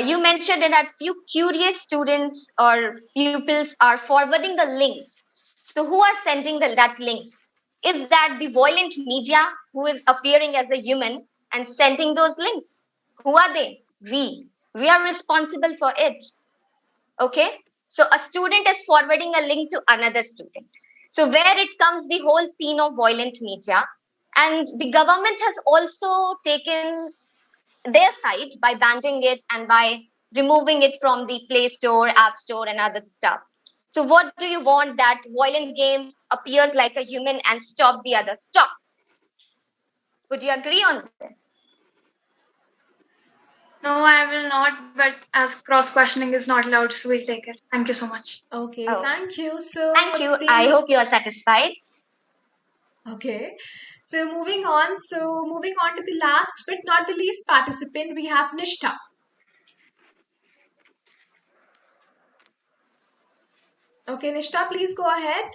You mentioned that few curious students or pupils are forwarding the links. So who are sending that links? Is that the violent media who is appearing as a human and sending those links? Who are they? We. We are responsible for it. Okay? So a student is forwarding a link to another student. So where it comes the whole scene of violent media, and the government has also taken their side by banning it and by removing it from the Play Store, App Store, and other stuff. So what do you want that violent games appears like a human and stop the other? Stop. Would you agree on this? No, I will not, but as cross questioning is not allowed, so we'll take it. Thank you so much. Okay, Oh. thank you. So Thank you. I hope you are satisfied. Okay. So moving on. So moving on to the last but not the least participant, we have Nishtha. Okay, Nishtha, please go ahead.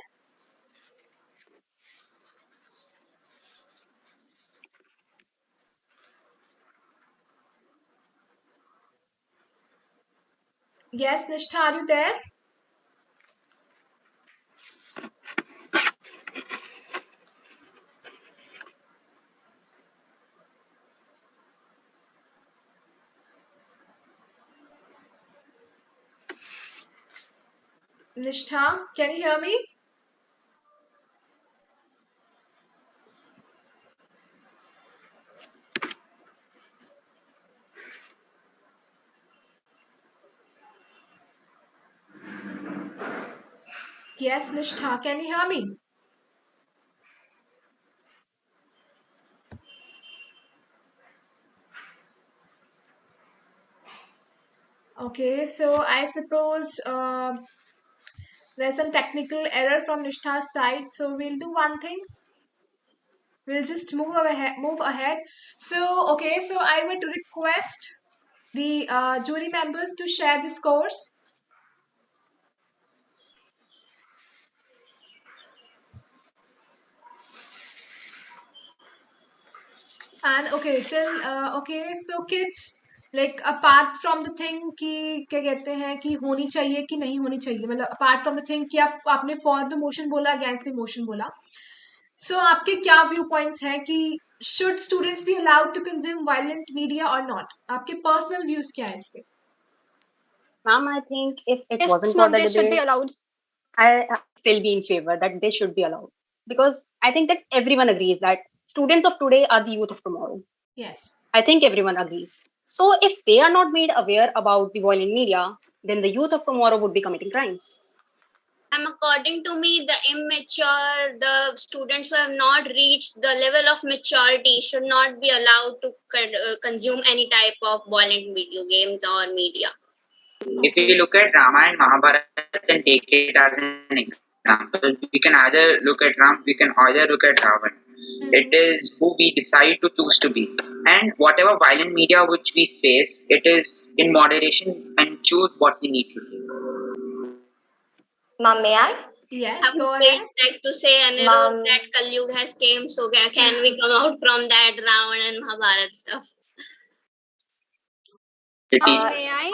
Yes, Nishtha, are you there? Nishtha, can you hear me? Yes, Nishtha, can you hear me? Okay, so I suppose there's some technical error from Nishtha's side. So we'll do one thing. We'll just move ahead. Move ahead. So okay, so I would request the jury members to share the scores. And okay, so kids, like apart from the thing कि क्या कहते हैं कि होनी चाहिए कि नहीं होनी चाहिए, मतलब apart from the thing कि आपने for the motion बोला, against the motion बोला, so आपके क्या व्यू पॉइंट्स हैं कि should students be allowed to consume violent media or not? आपके personal views क्या है इस पे? Ma'am, I think if it Yes, wasn't ma'am, for the they should be debate, allowed. I still be in favor that they should be allowed, because I think that everyone agrees that students of today are the youth of tomorrow. Yes. I think everyone agrees. So if they are not made aware about the violent media, then the youth of tomorrow would be committing crimes. And according to me, the immature, the students who have not reached the level of maturity should not be allowed to consume any type of violent video games or media. If we look at Rama and Mahabharata and take it as an example, we can either look at Ram, we can either look at Ravan. It is who we decide to choose to be. And whatever violent media which we face, it is in moderation and choose what we need to do. Ma'am, may I? Yes, I go would ahead. like to say, Anirudh, that Kalyug has came, so can we come out from that Ravan and Mahabharat stuff? May I?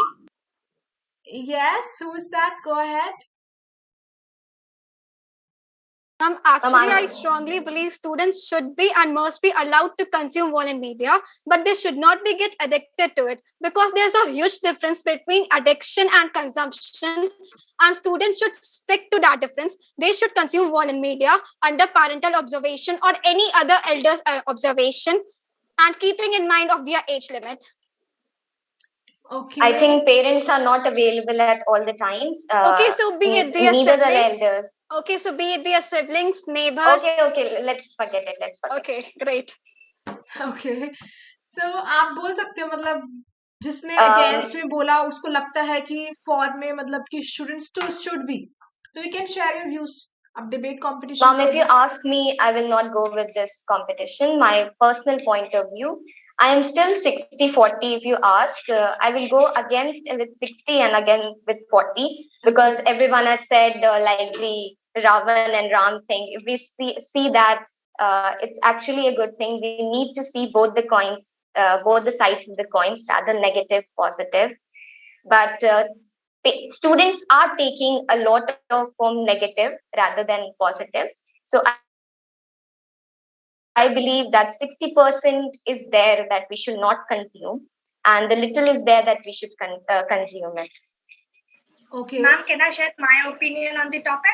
Yes, who is that? Go ahead. Actually, I strongly believe students should be and must be allowed to consume violent media, but they should not be get addicted to it, because there's a huge difference between addiction and consumption, and students should stick to that difference. They should consume violent media under parental observation or any other elders' observation, and keeping in mind of their age limit. Okay. I think parents are not available at all the times. Okay, so be it their neither the siblings. elders. Okay, so be it their siblings, neighbors. Okay, let's forget it. Okay, great. Okay. So आप बोल सकते हो, मतलब जिसने against में बोला उसको लगता है कि for में मतलब कि students to should be. So we can share your views. अब debate competition. Mom, if you ask me, I will not go with this competition. My personal point of view, I am still 60-40 if you ask. I will go against with 60 and again with 40 because everyone has said like the Ravan and Ram thing. If we see that it's actually a good thing. We need to see both the coins, both the sides of the coins, rather negative, positive. But students are taking a lot of from negative rather than positive. So I believe that 60% is there that we should not consume, and the little is there that we should consume it. Okay. Ma'am, can I share my opinion on the topic?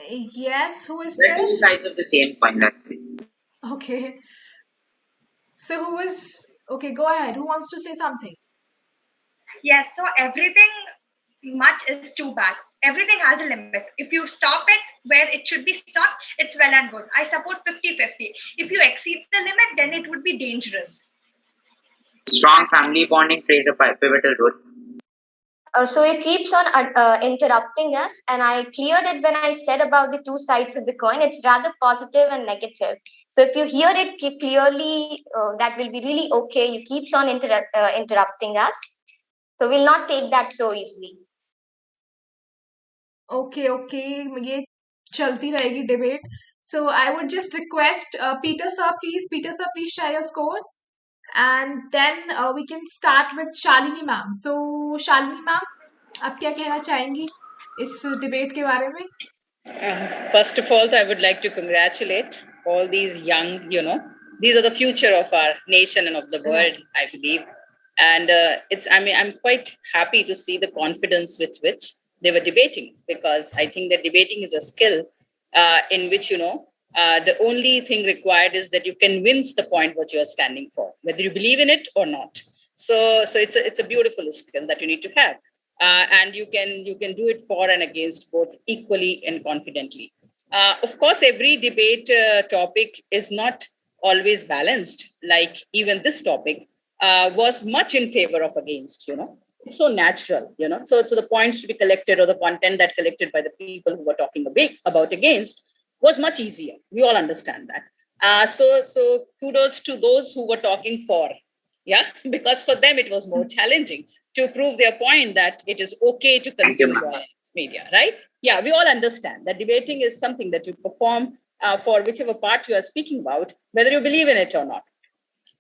Yes, who is We're two this? sides of the same coin. Okay. So who is okay, go ahead. Who wants to say something? Yes, so everything much is too bad. Everything has a limit. If you stop it where it should be stopped, it's well and good. I support 50-50. If you exceed the limit, then it would be dangerous. Strong family bonding plays a pivotal role. So it keeps on interrupting us, and I cleared it when I said about the two sides of the coin. It's rather positive and negative. So if you hear it clearly, that will be really okay. You keeps on interrupting us, so we'll not take that so easily. Okay, okay. ये चलती रहेगी debate. So I would just request Peter sir, please share your scores. And then we can start with Shalini ma'am. So Shalini ma'am, आप क्या कहना चाहेंगी इस debate के बारे में? First of all, I would like to congratulate all these young, these are the future of our nation and of the world, I believe. And I'm quite happy to see the confidence with which they were debating, because I think that debating is a skill in which, the only thing required is that you convince the point what you are standing for, whether you believe in it or not. So it's a beautiful skill that you need to have. And you can do it for and against both equally and confidently. Of course, every debate topic is not always balanced. Like even this topic was much in favor of against. It's so natural. So the points to be collected or the content that collected by the people who were talking about against was much easier. We all understand that. So kudos to those who were talking for. Yeah, because for them it was more challenging to prove their point that it is okay to consume violence media, right? Yeah, we all understand that debating is something that you perform for whichever part you are speaking about, whether you believe in it or not.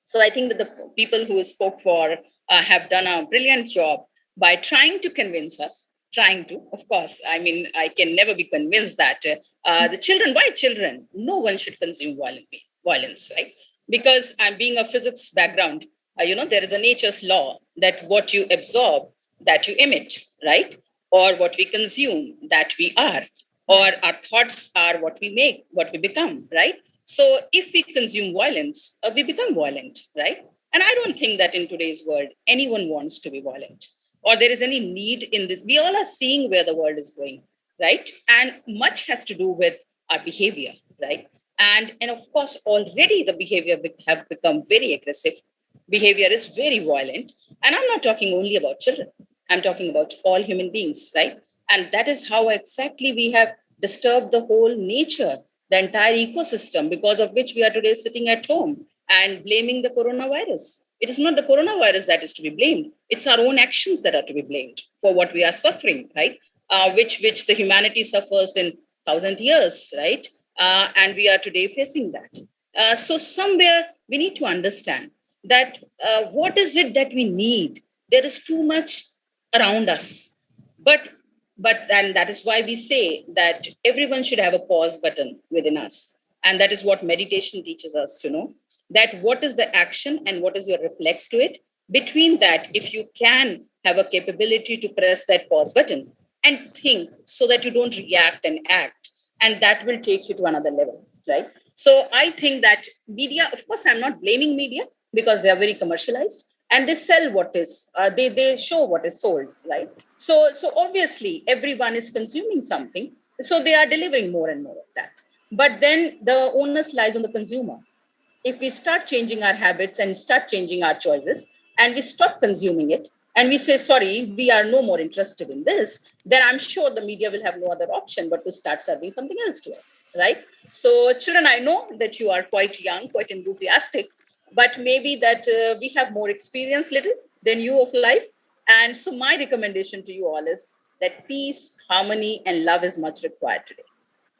So I think that the people who spoke for have done a brilliant job by trying to convince us, of course, I can never be convinced that the children, why children? No one should consume violence, right? Because I'm being a physics background, there is a nature's law that what you absorb, that you emit, right? Or what we consume, that we are, or our thoughts are what we make, what we become, right? So if we consume violence, we become violent, right? And I don't think that in today's world, anyone wants to be violent or there is any need in this. We all are seeing where the world is going, right? And much has to do with our behavior, right? And of course, already the behavior have become very aggressive. Behavior is very violent. And I'm not talking only about children. I'm talking about all human beings, right? And that is how exactly we have disturbed the whole nature, the entire ecosystem, because of which we are today sitting at home and blaming the coronavirus. It is not the coronavirus that is to be blamed. It's our own actions that are to be blamed for what we are suffering, right? Which the humanity suffers in 1,000 years, right? And we are today facing that. So somewhere we need to understand that what is it that we need? There is too much around us. But and that is why we say that everyone should have a pause button within us. And that is what meditation teaches us, that what is the action and what is your reflex to it. Between that, if you can have a capability to press that pause button and think so that you don't react and act, and that will take you to another level, right? So I think that media, of course, I'm not blaming media because they are very commercialized and they sell what is, they show what is sold, right? So obviously everyone is consuming something, so they are delivering more and more of that. But then the onus lies on the consumer. If we start changing our habits and start changing our choices and we stop consuming it, and we say, sorry, we are no more interested in this, then I'm sure the media will have no other option but to start serving something else to us, right? So children, I know that you are quite young, quite enthusiastic, but maybe that we have more experience little than you of life. And so my recommendation to you all is that peace, harmony, and love is much required today.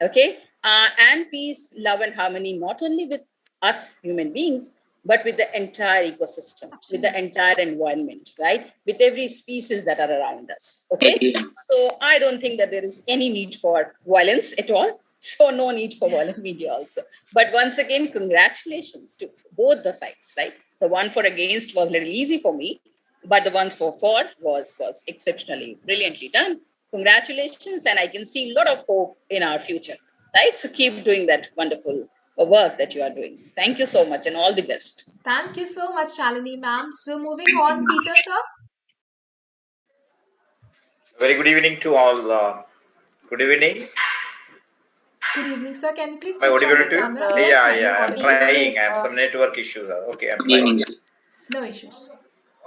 Okay, and peace, love, and harmony not only with us human beings, but with the entire ecosystem, with the entire environment, right? With every species that are around us. Okay, so I don't think that there is any need for violence at all. So no need for violent media also. But once again, congratulations to both the sides, right? The one for against was a little easy for me, but the one for was exceptionally brilliantly done. Congratulations, and I can see a lot of hope in our future, right? So keep doing that wonderful work that you are doing. Thank you so much, and all the best. Thank you so much, Shalini ma'am. So moving on, Peter sir. Very good evening to all. Good evening. Good evening, sir. Can you please Am I switch on audible the to you? camera? Yeah, Yes, sir. yeah. You're I'm audible. trying. I have some network issues. Okay, I'm trying. No issues.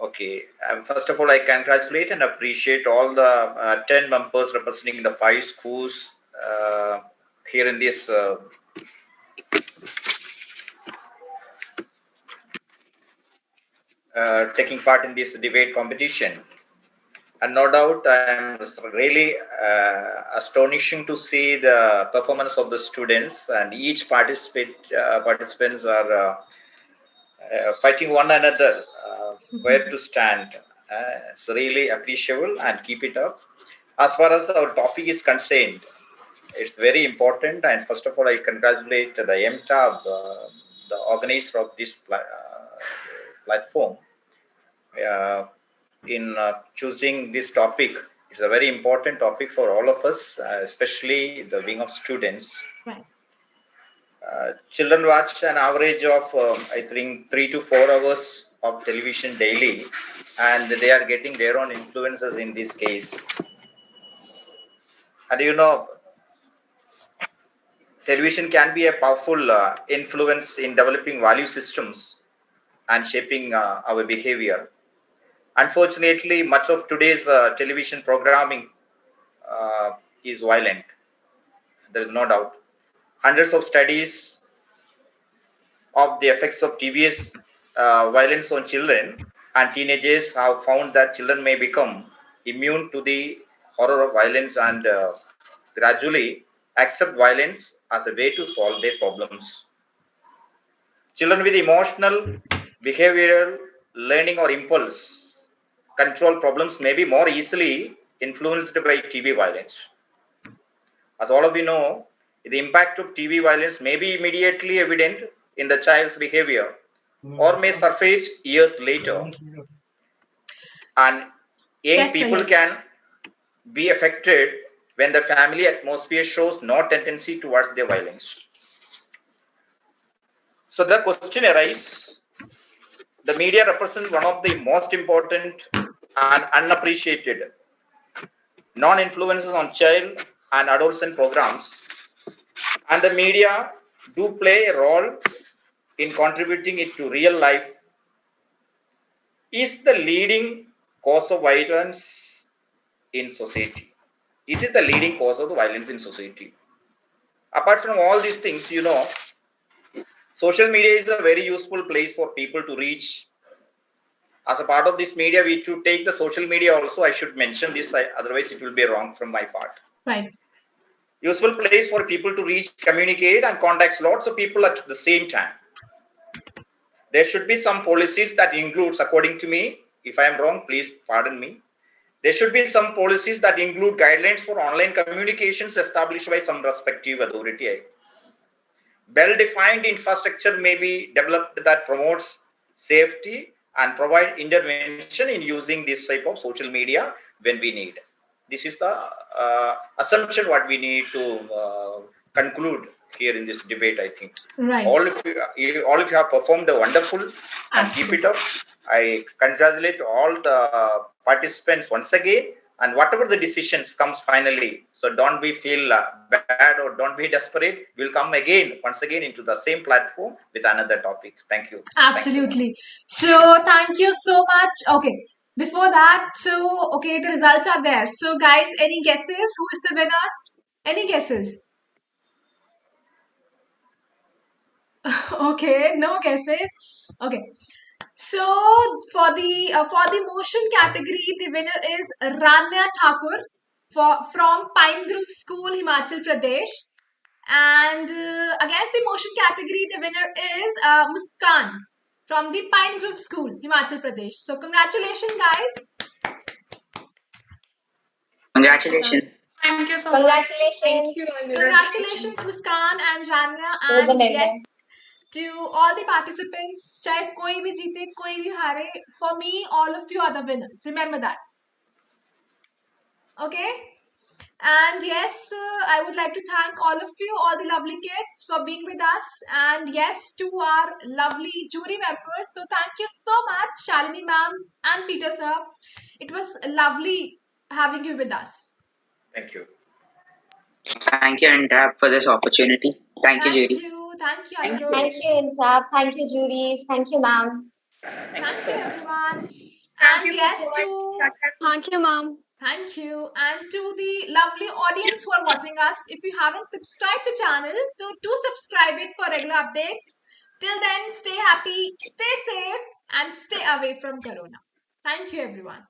Okay. First of all, I congratulate and appreciate all the 10 members representing the 5 schools here in this taking part in this debate competition. And no doubt, I'm really astonishing to see the performance of the students, and each participants are fighting one another where to stand. It's really appreciable and keep it up. As far as our topic is concerned, it's very important. And first of all, I congratulate the Entab, the organizer of this platform, in choosing this topic. It's a very important topic for all of us, especially the wing of students. Right. Children watch an average of, I think, 3 to 4 hours of television daily, and they are getting their own influences in this case. And television can be a powerful influence in developing value systems and shaping our behavior. Unfortunately, much of today's television programming is violent. There is no doubt. Hundreds of studies of the effects of TV's violence on children and teenagers have found that children may become immune to the horror of violence and gradually accept violence as a way to solve their problems. Children with emotional, behavioral, learning, or impulse control problems may be more easily influenced by TV violence. As all of you know, the impact of TV violence may be immediately evident in the child's behavior or may surface years later. And young people can be affected when the family atmosphere shows no tendency towards the violence. So the question arises, the media represents one of the most important and unappreciated non-influences on child and adolescent programs, and the media do play a role in contributing it to real life, is the leading cause of violence in society. Is it the leading cause of the violence in society? Apart from all these things, social media is a very useful place for people to reach. As a part of this media, we should take the social media also. I should mention this, otherwise it will be wrong from my part. Right. Useful place for people to reach, communicate, and contact lots of people at the same time. There should be some policies that includes, according to me, if I am wrong, please pardon me. There should be some policies that include guidelines for online communications established by some respective authority. Well-defined infrastructure may be developed that promotes safety and provide intervention in using this type of social media when we need. This is the assumption what we need to conclude here in this debate, I think. Right. All of you have performed a wonderful and keep it up. I congratulate all the participants once again, and whatever the decisions comes finally, so don't be feel bad or don't be desperate. We'll come again, once again, into the same platform with another topic. Thank you. Absolutely. So thank you so much. Okay. Before that, so okay, the results are there. So guys, any guesses? Who is the winner? Any guesses? Okay, no guesses. Okay. So for the motion category, the winner is Ranya Thakur from Pinegrove School, Himachal Pradesh. And against the motion category, the winner is Muskan from the Pinegrove School, Himachal Pradesh. So congratulations, guys. Congratulations. Thank you so Congratulations. much. Congratulations, Muskan and Ranya, All the and members. yes, to all the participants. चाहे कोई भी जीते, कोई भी हारे, for me, all of you are the winners. Remember that. Okay. And yes, I would like to thank all of you, all the lovely kids, for being with us. And yes, to our lovely jury members. So thank you so much, Shalini ma'am and Peter sir. It was lovely having you with us. Thank you. Thank you, Entab, for this opportunity. Thank you, jury. Thank you, Thank Anirudh. Thank you, Entab. Thank you, juries. Thank you, ma'am. Thank you, everyone. Thank And you yes, for to Thank you, ma'am. thank you, and to the lovely audience who are watching us. If you haven't subscribed the channel, so do subscribe it for regular updates. Till then, stay happy, stay safe, and stay away from Corona. Thank you, everyone.